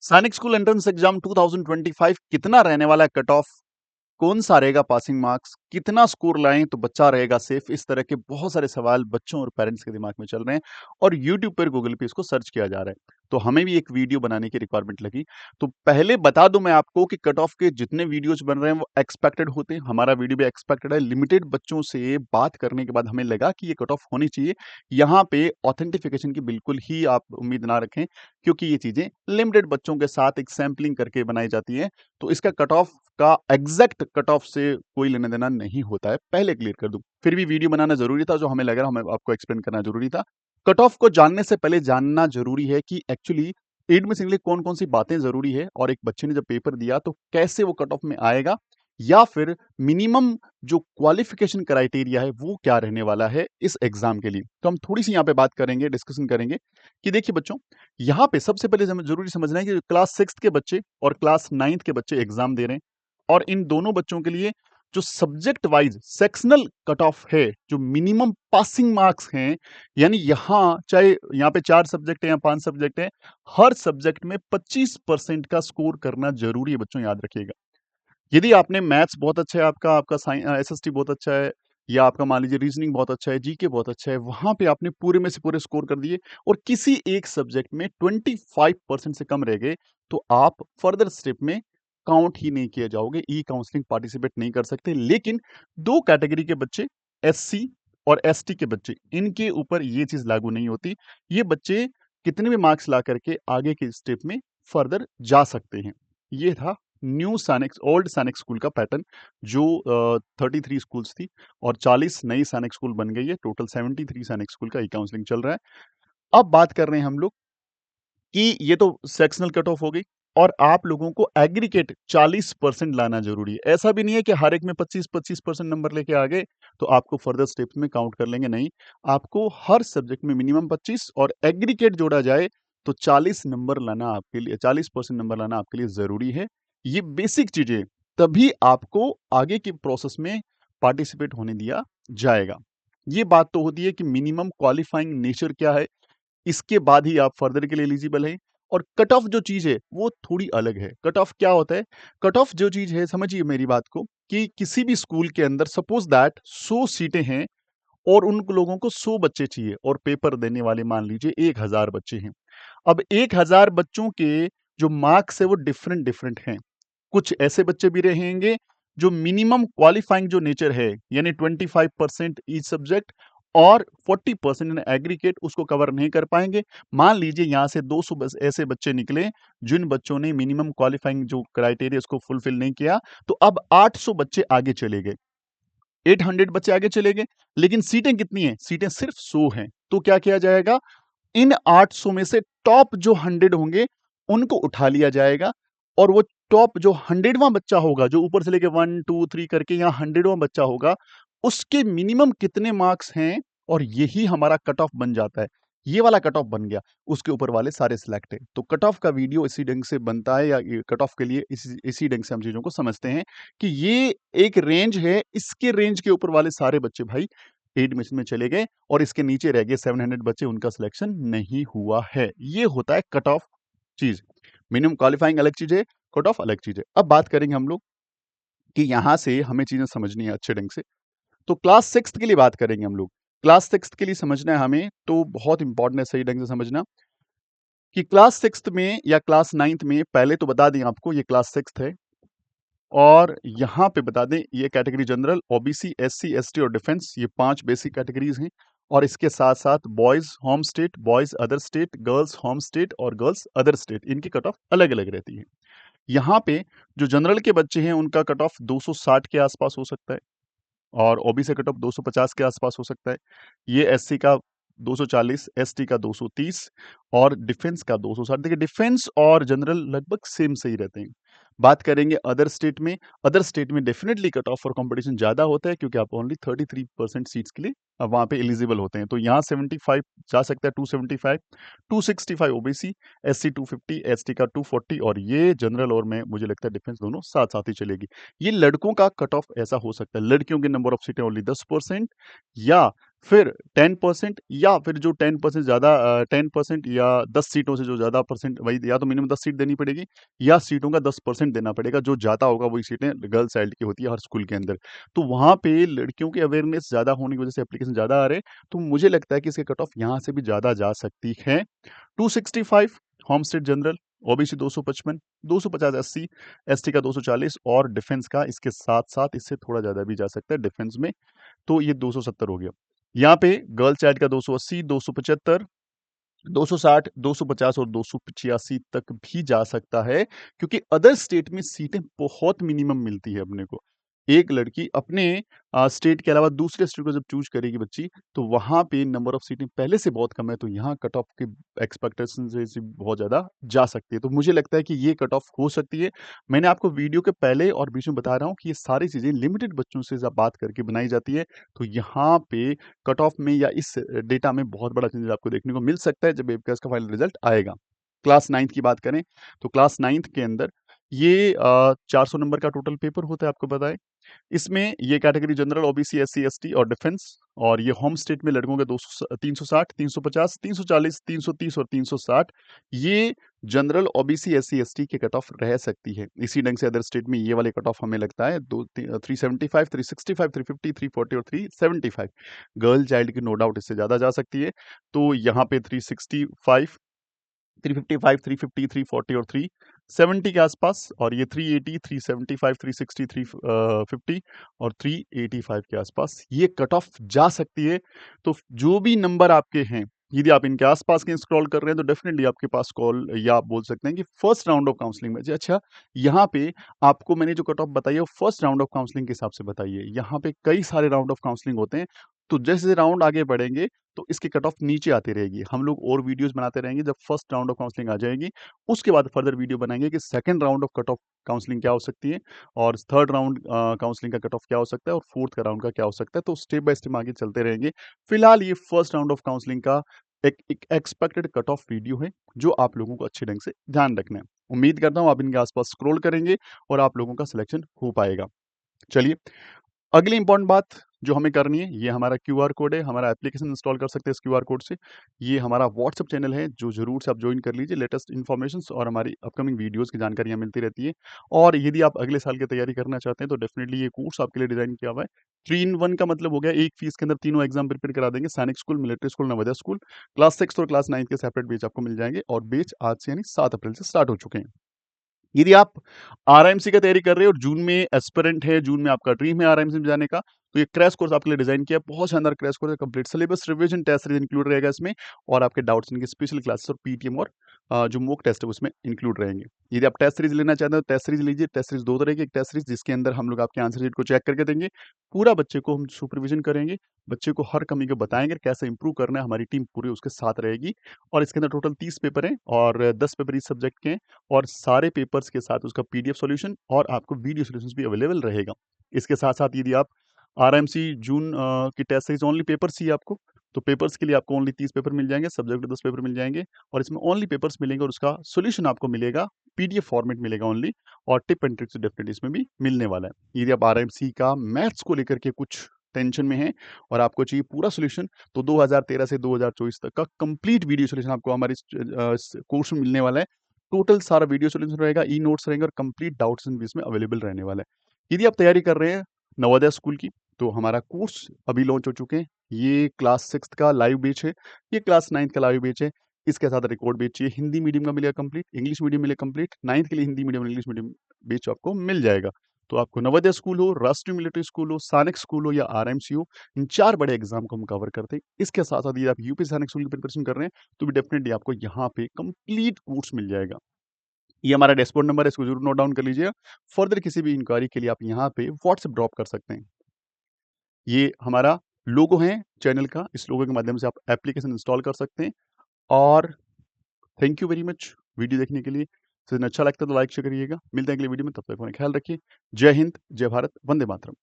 सैनिक school entrance exam 2025 कितना रहने वाला है कट ऑफ? कौन सा रहेगा पासिंग मार्क्स? कितना स्कोर लाएं तो बच्चा रहेगा सेफ? इस तरह के बहुत सारे सवाल बच्चों और पेरेंट्स के दिमाग में चल रहे हैं और यूट्यूब पर गूगल पे इसको सर्च किया जा रहा है। तो हमें भी एक वीडियो बनाने की रिक्वायरमेंट लगी। तो पहले बता दूं मैं आपको कि कट ऑफ के जितने वीडियोज बन रहे हैं वो एक्सपेक्टेड होते हैं। हमारा वीडियो भी एक्सपेक्टेड है। लिमिटेड बच्चों से बात करने के बाद हमें लगा कि ये कट ऑफ होनी चाहिए। यहाँ पे ऑथेंटिफिकेशन की बिल्कुल ही आप उम्मीद ना रखें, क्योंकि ये चीजें लिमिटेड बच्चों के साथ एक सैम्पलिंग करके बनाई जाती है। तो इसका कट ऑफ का एग्जैक्ट कट ऑफ से कोई लेना देना नहीं होता है, पहले क्लियर कर दूं। फिर भी वीडियो बनाना जरूरी था, जो हमें लग रहा हमें आपको एक्सप्लेन करना जरूरी था। कट ऑफ को जानने से पहले जानना जरूरी है कि एक्चुअली एडमिशन के लिए कौन कौन सी बातें जरूरी है, और एक बच्चे ने जब पेपर दिया तो कैसे वो कट ऑफ में आएगा, या फिर मिनिमम जो क्वालिफिकेशन क्राइटेरिया है वो क्या रहने वाला है इस एग्जाम के लिए। तो हम थोड़ी सी यहाँ पे बात करेंगे, डिस्कशन करेंगे कि देखिए बच्चों, यहाँ पे सबसे पहले जरूरी समझना है कि क्लास 6 के बच्चे और क्लास 9 के बच्चे एग्जाम दे रहे हैं, और इन दोनों बच्चों के लिए जो subject wise sectional cut off है, जो मिनिमम पासिंग मार्क्स हैं, यानी यहाँ चाहे यहाँ पे 4 सब्जेक्ट है या 5 सब्जेक्ट है, हर सब्जेक्ट में 25% का स्कोर करना जरूरी है बच्चों, याद रखिएगा। यदि आपने मैथ्स बहुत अच्छा है, आपका आपका एसएसटी बहुत अच्छा है, या आपका मान लीजिए रीजनिंग बहुत अच्छा है, जीके बहुत अच्छा है, वहां पे आपने पूरे में से पूरे स्कोर कर दिए और किसी एक सब्जेक्ट में 25% से कम रह गए, तो आप फर्दर स्टेप में काउंट ही नहीं किए जाओगे, ई काउंसलिंग पार्टिसिपेट नहीं कर सकते। लेकिन दो कैटेगरी के बच्चे, एससी और एसटी के बच्चे, इनके ऊपर ये चीज लागू नहीं होती। ये बच्चे कितने भी मार्क्स ला करके आगे के स्टेप में फर्दर जा सकते हैं। ये था न्यू सैनिक ओल्ड सैनिक स्कूल का पैटर्न, जो 33 स्कूल्स थी और 40 नई सैनिक स्कूल बन गई है। टोटल 73 सैनिक स्कूल का ई काउंसलिंग चल रहा है। अब बात कर रहे हैं हम लोग कि ये तो सेक्शनल कट ऑफ हो गई, और आप लोगों को एग्रीगेट 40% लाना जरूरी है। ऐसा भी नहीं है कि हर एक में 25-25% नंबर लेके आ गए तो आपको फर्दर स्टेप्स में काउंट कर लेंगे, नहीं। आपको हर सब्जेक्ट में मिनिमम 25 और एग्रीगेट जोड़ा जाए तो 40 नंबर लाना आपके लिए, 40% नंबर लाना आपके लिए जरूरी है। ये बेसिक चीजें, तभी आपको आगे की प्रोसेस में पार्टिसिपेट होने दिया जाएगा। ये बात तो होती है कि मिनिमम क्वालिफाइंग नेचर क्या है, इसके बाद ही आप फर्दर के लिए एलिजिबल हैं। और कट ऑफ जो चीज है वो थोड़ी अलग है। कट ऑफ क्या होता है? कट ऑफ जो चीज है, समझिए मेरी बात को, कि किसी भी स्कूल के अंदर सपोज दैट 100 सीटें हैं और उन लोगों को 100 बच्चे चाहिए, और पेपर देने वाले मान लीजिए 1000 बच्चे हैं। अब 1000 बच्चों के जो मार्क्स है वो डिफरेंट डिफरेंट हैं। कुछ ऐसे बच्चे भी रहेंगे जो मिनिमम क्वालिफाइंग जो नेचर है, यानी 25% ईच सब्जेक्ट और 40% इन एग्रीगेट, उसको कवर नहीं कर पाएंगे। मान लीजिए यहां से 200 ऐसे बच्चे निकले जिन बच्चों ने मिनिमम क्वालिफाइंग जो क्राइटेरिया उसको फुलफिल नहीं किया, तो अब 800 बच्चे आगे चले गए, 800 बच्चे आगे चले गए। लेकिन सीटें कितनी हैं? सीटें सिर्फ 100 हैं। तो क्या किया जाएगा? इन 800 में से टॉप जो 100 होंगे उनको उठा लिया जाएगा, और वो टॉप जो 100वां बच्चा होगा, जो ऊपर से लेके 1 2 3 करके यहाँ 100वां बच्चा होगा, उसके मिनिमम कितने मार्क्स हैं, और यही हमारा कट ऑफ बन जाता है। ये वाला कट ऑफ बन गया, उसके ऊपर वाले सारे सिलेक्ट है। तो कट ऑफ का वीडियो इसी ढंग से बनता है, या कट ऑफ के लिए इसी ढंग से हम चीजों को समझते हैं कि ये एक रेंज है, इसके रेंज के ऊपर वाले सारे बच्चे भाई एडमिशन में चले गए, और इसके नीचे रह गए 700 बच्चे, उनका सिलेक्शन नहीं हुआ है। ये होता है कट ऑफ चीज। मिनिमम क्वालिफाइंग अलग चीज है, कट ऑफ अलग चीज है। अब बात करेंगे हम लोग कि यहां से हमें चीजें समझनी है अच्छे ढंग से। तो क्लास 6 के लिए बात करेंगे हम लोग। क्लास 6 के लिए समझना है हमें, तो बहुत इंपॉर्टेंट है सही ढंग से समझना कि क्लास 6 में या क्लास 9 में, पहले तो बता दें आपको ये क्लास 6 है, और यहाँ पे बता दें ये category general, OBC, SC, ST और डिफेंस, ये 5 बेसिक कैटेगरीज हैं। और इसके साथ साथ boys home state, boys other state, girls home state और गर्ल्स अदर स्टेट, इनकी कट ऑफ अलग अलग रहती है। यहाँ पे जो जनरल के बच्चे हैं उनका कट ऑफ 260 के आसपास हो सकता है, और ओबीसी का कट ऑफ 250 के आसपास हो सकता है। ये एससी का 240, एसटी का 230 और डिफेंस का 260। देखिए डिफेंस और जनरल लगभग सेम से ही रहते हैं। बात करेंगे अदर स्टेट में। अदर स्टेट में डेफिनेटली कट ऑफ और कंपटीशन ज्यादा होता है, क्योंकि आप ओनली 33% सीट्स के लिए वहां पे एलिजिबल होते हैं। तो यहाँ 75 जा सकता है, 275, 265 ओबीसी, एससी 250, एसटी का 240, और ये जनरल और में मुझे लगता है डिफेंस दोनों साथ साथ ही चलेगी। ये लड़कों का कट ऑफ ऐसा हो सकता है, लड़कियों के नंबर ऑफ सीटें ओनली 10%, या फिर 10% या फिर जो 10% ज़्यादा 10% या 10 सीटों से जो ज़्यादा परसेंट वही या तो मिनिमम 10 सीट देनी पड़ेगी या सीटों का 10% देना पड़ेगा। जो ज़्यादा होगा वही सीटें गर्ल्स चाइल्ड की होती है हर स्कूल के अंदर। तो वहाँ पे लड़कियों की अवेयरनेस ज़्यादा होने की वज़ह से एप्लीकेशन ज़्यादा आ रहे हैं, तो मुझे लगता है कि इसकी कट ऑफ यहाँ से भी ज़्यादा जा सकती है। 265 home state general, OBC 255, 250 SC, ST का 240 और डिफेंस का इसके साथ-साथ इससे थोड़ा ज़्यादा भी जा सकता है डिफेंस में, तो ये 270 हो गया। यहाँ पे गर्ल चाइल्ड का 280, 275, 260, 250 और 285 तक भी जा सकता है, क्योंकि अदर स्टेट में सीटें बहुत मिनिमम मिलती है अपने को। एक लड़की अपने स्टेट के अलावा दूसरे स्टेट को जब चूज़ करेगी बच्ची, तो वहाँ पे नंबर ऑफ सीटें पहले से बहुत कम है, तो यहाँ कट ऑफ की एक्सपेक्टेशन से बहुत ज़्यादा जा सकती है। तो मुझे लगता है कि ये कट ऑफ हो सकती है। मैंने आपको वीडियो के पहले और बीच में बता रहा हूँ कि ये सारी चीज़ें लिमिटेड बच्चों से जब बात करके बनाई जाती है, तो यहाँ पे कट ऑफ में या इस डेटा में बहुत बड़ा चेंज आपको देखने को मिल सकता है जब एबीपीएस का फाइनल रिजल्ट आएगा। क्लास 9th की बात करें, तो क्लास 9th के अंदर ये 400 नंबर का टोटल पेपर होता है, आपको पता है। इसमें ये category general, OBC, SC, ST और डिफेंस, और ये होम स्टेट में लड़कों के 360, 350, 340, 330 और 360, ये जनरल, ओबीसी, एससी, एसटी के कट ऑफ रह सकती है। इसी ढंग से अदर स्टेट में ये वाले कट ऑफ हमें लगता है 375, 365, 350, 340 और 375। गर्ल चाइल्ड की नो डाउट इससे ज़्यादा जा सकती है, तो यहाँ पे 365, 355, 350, 340 और 370 के आसपास, और ये 380, 375, 360, 350 और 385 के आसपास ये कट ऑफ जा सकती है। तो जो भी नंबर आपके हैं, यदि आप इनके आसपास के स्क्रॉल कर रहे हैं, तो डेफिनेटली आपके पास कॉल या आप बोल सकते हैं कि फर्स्ट राउंड ऑफ काउंसलिंग में जी। अच्छा, यहाँ पे आपको मैंने जो कट ऑफ बताई है वो फर्स्ट राउंड ऑफ काउंसलिंग के हिसाब से बताई है। यहाँ पे कई सारे राउंड ऑफ काउंसलिंग होते हैं, तो जैसे राउंड आगे बढ़ेंगे तो इसकी कट ऑफ नीचे आती रहेगी। हम लोग और वीडियोस बनाते रहेंगे, जब फर्स्ट राउंड ऑफ काउंसलिंग आ जाएगी, उसके बाद फर्दर वीडियो बनाएंगे कि second round of cut off counselling क्या हो सकती है, और थर्ड राउंड काउंसलिंग का कट ऑफ क्या हो सकता है, और फोर्थ का राउंड का क्या हो सकता है। तो स्टेप बाय स्टेप आगे चलते रहेंगे। फिलहाल ये फर्स्ट राउंड ऑफ काउंसलिंग का एक एक्सपेक्टेड कट ऑफ वीडियो है, जो आप लोगों को अच्छे ढंग से ध्यान रखना है। उम्मीद करता हूँ आप इनके आसपास स्क्रॉल करेंगे और आप लोगों का सिलेक्शन हो पाएगा। चलिए, अगली इंपॉर्टेंट बात जो हमें करनी है, ये हमारा क्यूआर कोड है। हमारा एप्लीकेशन इंस्टॉल कर सकते हैं इस क्यूआर कोड से। ये हमारा व्हाट्सएप चैनल है, जो ज़रूर से आप ज्वाइन कर लीजिए। लेटेस्ट इन्फॉर्मेशंस और हमारी अपकमिंग वीडियोज़ की जानकारियाँ मिलती रहती है। और यदि आप अगले साल की तैयारी करना चाहते हैं, तो डेफिनिटली ये कोर्स आपके लिए डिज़ाइन किया हुआ है। 3 इन 1 का मतलब हो गया, एक फीस के अंदर तीनों एग्ज़ाम प्रिपेयर करा देंगे। सैनिक school, military school, Navodaya school. Class 6 और क्लास 9 के सेपरेट बैच आपको मिल जाएँगे, और बैच आज से यानी 7 अप्रैल से स्टार्ट हो चुके हैं। यदि आप आरआईएमसी का तैयारी कर रहे हो और जून में एस्पिरेंट है, जून में आपका ड्रीम है आरआईएमसी में जाने का, तो ये क्रैश कोर्स आपके लिए डिजाइन किया है। बहुत शानदार क्रैश कोर्स है, complete syllabus, revision, test series include रहेगा इसमें, और आपके डाउट्स इनकी स्पेशल क्लासेस और पीटीएम और जो मॉक टेस्ट है उसमें इंक्लूड रहेंगे। यदि आप टेस्ट सीरीज लेना चाहते हो, टेस्ट सीरीज लीजिए। टेस्ट सीरीज 2 तरह की, एक टेस्ट सीरीज जिसके अंदर हम लोग आपके आंसर शीट को चेक करके देंगे, पूरा बच्चे को हम सुपरविजन करेंगे, बच्चे को हर कमी को बताएंगे कैसे इंप्रूव करना है, हमारी टीम पूरी उसके साथ रहेगी। और इसके अंदर टोटल 30 पेपर हैं, और 10 पेपर इस सब्जेक्ट के हैं, और सारे पेपर्स के साथ उसका पीडीएफ सॉल्यूशन और आपको वीडियो सॉल्यूशंस भी अवेलेबल रहेगा। इसके साथ-साथ यदि आप आरएमसी जून की टेस्ट सीरीज ओनली पेपर्स चाहिए आपको, तो पेपर्स के लिए आपको ओनली 30 पेपर मिल जाएँगे, सब्जेक्ट के 10 पेपर मिल जाएँगे, और इसमें ओनली पेपर्स मिलेंगे, और उसका सॉल्यूशन आपको मिलेगा, पीडीएफ फॉर्मेट मिलेगा ओनली, और टिप एंड ट्रिक्स डेफिनिटली इसमें भी मिलने वाला है। यदि आप आरएमसी का मैथ्स को लेकर के कुछ टेंशन में हैं और आपको चाहिए पूरा सॉल्यूशन, तो 2013 से 2024 तक का कंप्लीट वीडियो सॉल्यूशन आपको हमारे इस कोर्स में मिलने वाला है। टोटल सारा वीडियो सॉल्यूशन रहेगा, ई नोट्स रहेंगे, और कंप्लीट डाउट्स भी इसमें अवेलेबल रहने वाला है। यदि आप तैयारी कर रहे हैं नवोदय स्कूल की, तो हमारा कोर्स अभी लॉन्च हो चुके हैं। ये क्लास 6 का लाइव बैच है, ये क्लास 9 का लाइव बैच है। इसके साथ रिकॉर्ड बैच चाहिए, हिंदी मीडियम का मिलेगा कंप्लीट, इंग्लिश मीडियम मिलेगा कंप्लीट। 9th के लिए Hindi medium, English medium batch आपको मिल जाएगा। तो आपको नवोदय स्कूल हो, राष्ट्रीय मिलिट्री स्कूल हो, सैनिक स्कूल हो या आरएमसी हो, इन 4 बड़े एग्जाम को हम कवर करते हैं। इसके साथ-साथ यदि आप यूपी सैनिक स्कूल की प्रिपरेशन कर रहे हैं, तो भी डेफिनिटली आपको यहाँ पे कंप्लीट कोर्स मिल जाएगा। ये हमारा डैशबोर्ड नंबर है, इसको ज़रूर नोट डाउन कर लीजिएगा। फर्दर किसी भी इंक्वायरी के लिए आप यहाँ पे व्हाट्सएप ड्रॉप कर सकते हैं। ये हमारा लोगो है चैनल का, इस लोगो के माध्यम से आप एप्लीकेशन इंस्टॉल कर सकते हैं। और thank you very much video देखने के लिए। सजेशन अच्छा लगता है तो लाइक शेयर करिएगा। मिलते हैं अगली वीडियो में, तब तक अपना ख्याल रखिए। जय हिंद, जय भारत, वंदे मातरम।